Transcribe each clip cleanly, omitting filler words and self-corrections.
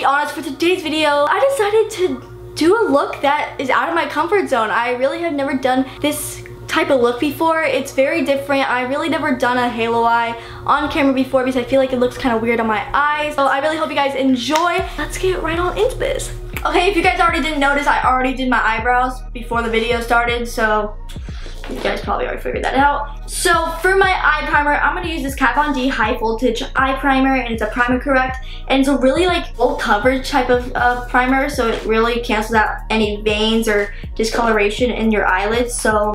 be honest, for today's video, I decided to do a look that is out of my comfort zone. I really have never done this type of look before. It's very different. I really never done a halo eye on camera before because I feel like it looks kind of weird on my eyes. So I really hope you guys enjoy. Let's get right on into this. Okay, if you guys already didn't notice, I already did my eyebrows before the video started, so you guys probably already figured that out. So for my eye primer, I'm gonna use this Kat Von D high voltage eye primer, and it's a primer correct, and it's a really like full coverage type of primer, so it really cancels out any veins or discoloration in your eyelids, so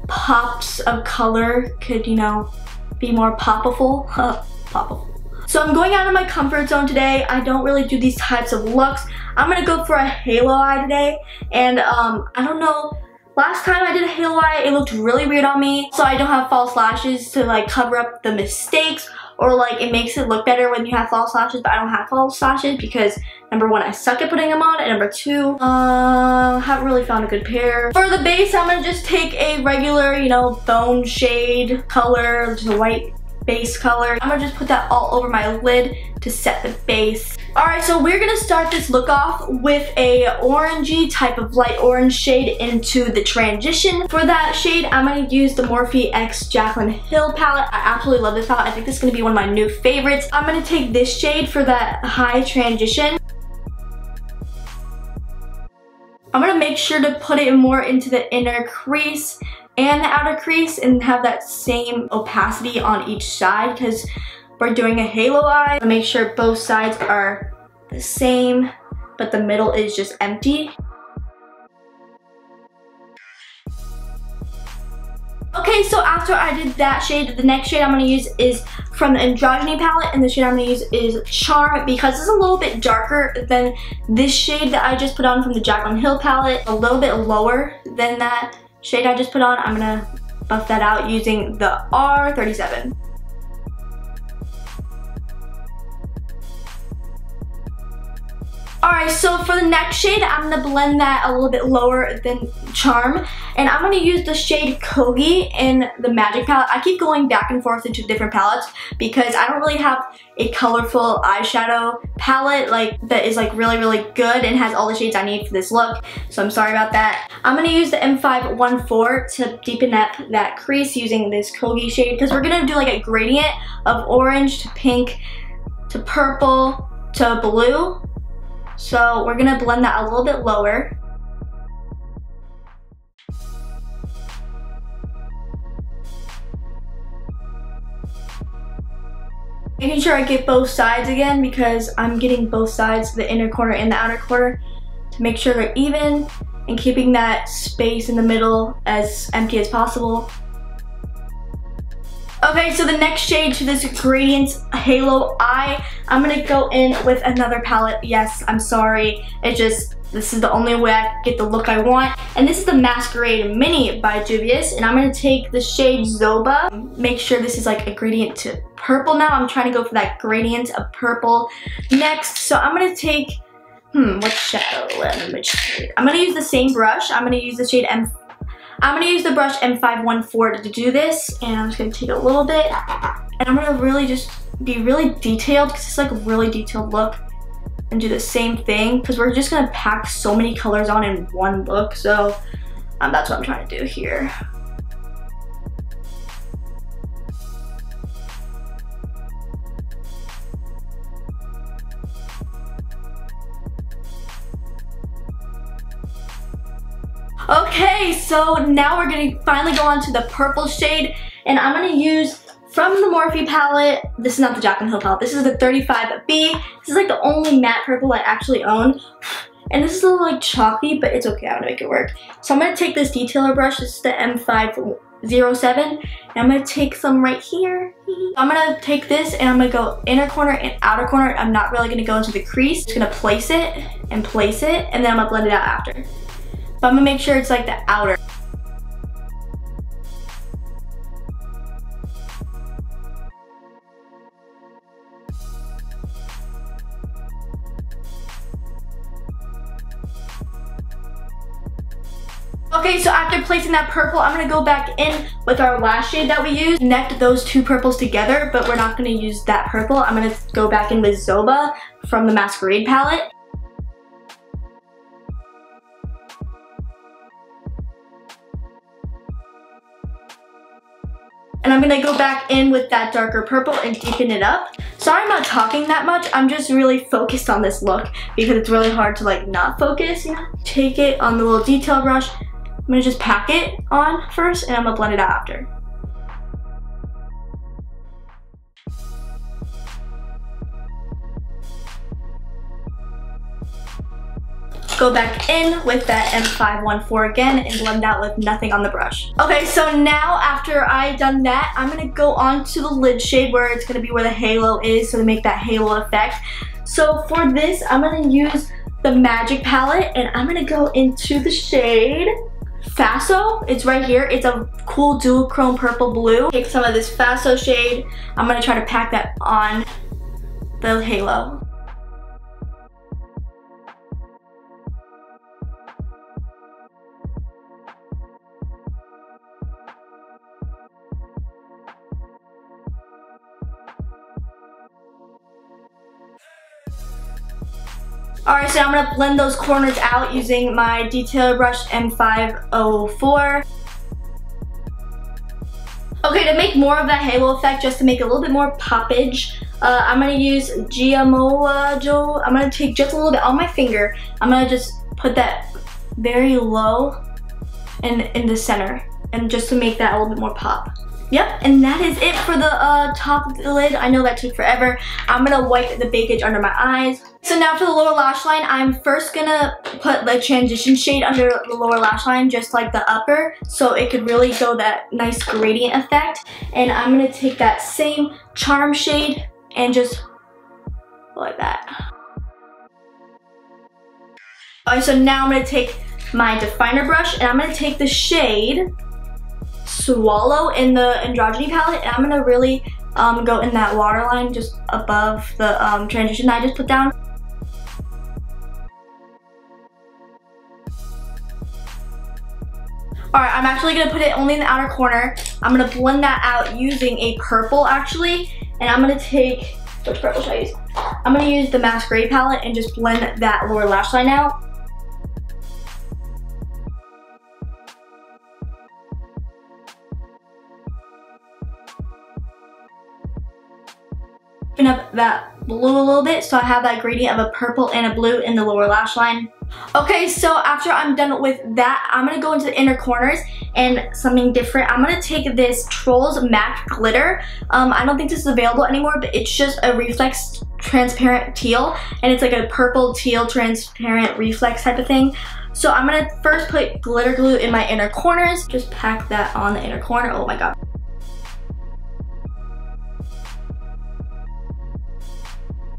pops of color could, you know, be more poppable. Poppable. So I'm going out of my comfort zone today. I don't really do these types of looks. I'm gonna go for a halo eye today, and I don't know, last time I did a halo eye, it looked really weird on me, so I don't have false lashes to like cover up the mistakes, or like it makes it look better when you have false lashes, but I don't have false lashes because number one, I suck at putting them on, and number two, haven't really found a good pair. For the base, I'm gonna just take a regular, you know, bone shade color, just a white base color. I'm gonna just put that all over my lid to set the base. Alright, so we're gonna start this look off with a orangey type of light orange shade into the transition. For that shade, I'm gonna use the Morphe X Jaclyn Hill palette. I absolutely love this palette. I think this is gonna be one of my new favorites. I'm gonna take this shade for that high transition. I'm gonna make sure to put it more into the inner crease and the outer crease and have that same opacity on each side because we're doing a halo eye. I'll make sure both sides are the same, but the middle is just empty. Okay, so after I did that shade, the next shade I'm gonna use is from the Androgyny palette, and the shade I'm gonna use is Charm because it's a little bit darker than this shade that I just put on from the Jaclyn Hill palette, a little bit lower than that shade I just put on. I'm gonna buff that out using the R37. Alright, so for the next shade, I'm gonna blend that a little bit lower than Charm, and I'm gonna use the shade Kogi in the Magic palette. I keep going back and forth into different palettes because I don't really have a colorful eyeshadow palette like that is like really good and has all the shades I need for this look, so I'm sorry about that. I'm gonna use the M514 to deepen up that crease using this Kogi shade because we're gonna do like a gradient of orange to pink to purple to blue. So we're gonna blend that a little bit lower. Making sure I get both sides again because I'm getting both sides, the inner corner and the outer corner, to make sure they're even and keeping that space in the middle as empty as possible. Okay, so the next shade to this gradient halo eye, I'm gonna go in with another palette. Yes, I'm sorry. It's just, this is the only way I can get the look I want. And this is the Masquerade Mini by Juvia's, and I'm gonna take the shade Zoba. Make sure this is like a gradient to purple now. I'm trying to go for that gradient of purple next. So I'm gonna take, what shadow? I'm gonna use the same brush. I'm gonna use the shade I'm gonna use the brush M514 to do this, and I'm just gonna take a little bit, and I'm gonna really just be really detailed because it's like a really detailed look, and do the same thing because we're just gonna pack so many colors on in one look, so that's what I'm trying to do here. Okay, so now we're gonna finally go on to the purple shade, and I'm gonna use from the Morphe palette. This is not the Jaclyn Hill palette, this is the 35B. This is like the only matte purple I actually own. And this is a little like chalky, but it's okay, I'm gonna make it work. So I'm gonna take this detailer brush, this is the M507, and I'm gonna take some right here. I'm gonna take this and I'm gonna go inner corner and outer corner. I'm not really gonna go into the crease. Just gonna place it, and then I'm gonna blend it out after. But I'm gonna make sure it's like the outer. Okay, so after placing that purple, I'm gonna go back in with our last shade that we used, connect those two purples together, but we're not gonna use that purple. I'm gonna go back in with Zoba from the Masquerade palette. And I'm gonna go back in with that darker purple and deepen it up. Sorry I'm not talking that much. I'm just really focused on this look because it's really hard to like not focus, you know? Take it on the little detail brush. I'm gonna just pack it on first and I'm gonna blend it out after. Go back in with that M514 again and blend out with nothing on the brush. Okay, so now after I've done that, I'm gonna go on to the lid shade where it's gonna be where the halo is, so to make that halo effect. So for this, I'm gonna use the Magic palette and I'm gonna go into the shade Faso. It's right here. It's a cool duochrome purple blue. Take some of this Faso shade. I'm gonna try to pack that on the halo. Alright, so I'm going to blend those corners out using my detailer brush M504. Okay, to make more of that halo effect, just to make it a little bit more poppage, I'm going to use Giamojo. I'm going to take just a little bit on my finger. I'm going to just put that very low in the center, and just to make that a little bit more pop. Yep, and that is it for the top of the lid. I know that took forever. I'm gonna wipe the bakage under my eyes. So now for the lower lash line, I'm first gonna put the transition shade under the lower lash line, just like the upper, so it could really go that nice gradient effect. And I'm gonna take that same charm shade and just like that. Alright, so now I'm gonna take my definer brush and I'm gonna take the shade Swallow in the Androgyny palette, and I'm gonna really go in that waterline just above the transition that I just put down. Alright, I'm actually gonna put it only in the outer corner. I'm gonna blend that out using a purple actually, and I'm gonna take, which purple should I use? I'm gonna use the Masquerade palette and just blend that lower lash line out. Open up that blue a little bit so I have that gradient of a purple and a blue in the lower lash line. Okay, so after I'm done with that, I'm gonna go into the inner corners and something different. I'm gonna take this Trolls Matte Glitter. I don't think this is available anymore, but it's just a reflex transparent teal, and it's like a purple teal transparent reflex type of thing. So I'm gonna first put glitter glue in my inner corners. Just pack that on the inner corner. Oh my god.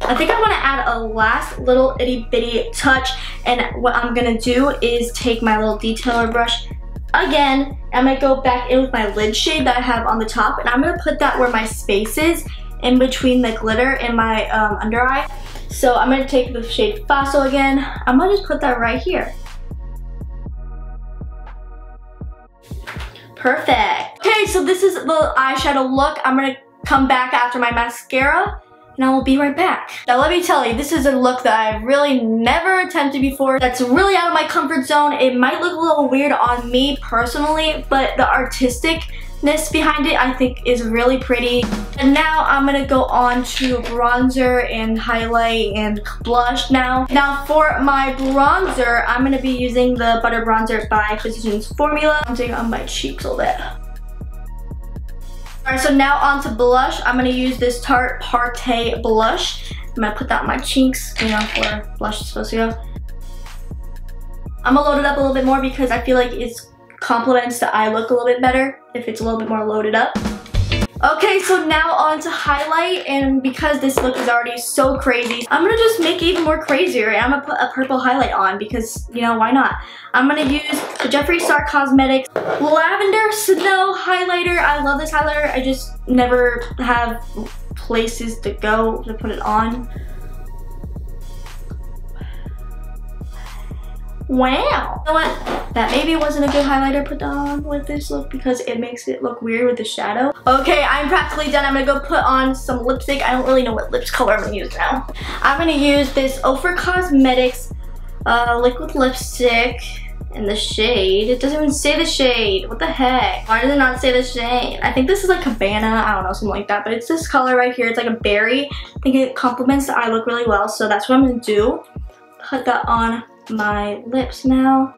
I think I want to add a last little itty bitty touch, and what I'm going to do is take my little detailer brush again. I'm going to go back in with my lid shade that I have on the top, and I'm going to put that where my space is in between the glitter and my under eye. So I'm going to take the shade Faso again. I'm going to just put that right here. Perfect. Okay, so this is the eyeshadow look. I'm going to come back after my mascara, and I will be right back. Now let me tell you, this is a look that I've really never attempted before. That's really out of my comfort zone. It might look a little weird on me personally, but the artisticness behind it I think is really pretty. And now I'm gonna go on to bronzer and highlight and blush now. Now for my bronzer, I'm gonna be using the Butter Bronzer by Physicians Formula. I'm taking on my cheeks a little bit. Alright, so now on to blush. I'm going to use this Tarte Partey blush. I'm going to put that on my cheeks, you know, where blush is supposed to go. I'm going to load it up a little bit more because I feel like it complements the eye look a little bit better if it's a little bit more loaded up. Okay, so now on to highlight, and because this look is already so crazy, I'm gonna just make it even more crazier, and I'm gonna put a purple highlight on because, you know, why not? I'm gonna use the Jeffree Star Cosmetics Lavender Snow Highlighter. I love this highlighter. I just never have places to go to put it on. Wow. You know what? That maybe wasn't a good highlighter to put on with this look because it makes it look weird with the shadow. Okay, I'm practically done. I'm gonna go put on some lipstick. I don't really know what lips color I'm gonna use now. I'm gonna use this Ofra Cosmetics liquid lipstick in the shade. It doesn't even say the shade. What the heck? Why does it not say the shade? I think this is like Cabana. I don't know, something like that. But it's this color right here. It's like a berry. I think it complements the eye look really well. So that's what I'm gonna do. Put that on my lips now.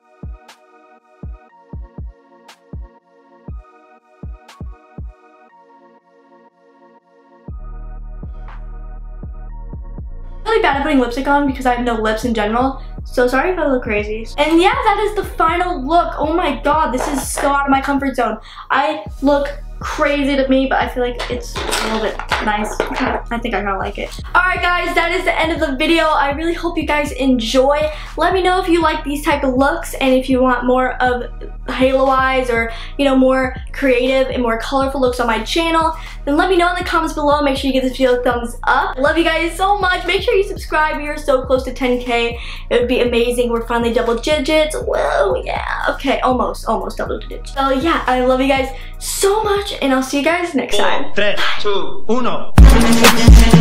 Really bad at putting lipstick on because I have no lips in general, so sorry if I look crazy. And yeah, that is the final look. Oh my god, this is so out of my comfort zone. I look crazy to me, but I feel like it's a little bit nice. I think I kind of like it. Alright guys, that is the end of the video. I really hope you guys enjoy. Let me know if you like these type of looks and if you want more of halo eyes or, you know, more creative and more colorful looks on my channel. Then let me know in the comments below. Make sure you give this video a thumbs up. I love you guys so much. Make sure you subscribe. We are so close to 10K. It would be amazing. We're finally double digits. Whoa, yeah. Okay, almost double digits. So yeah, I love you guys so much and I'll see you guys next time. 3, 2, 1.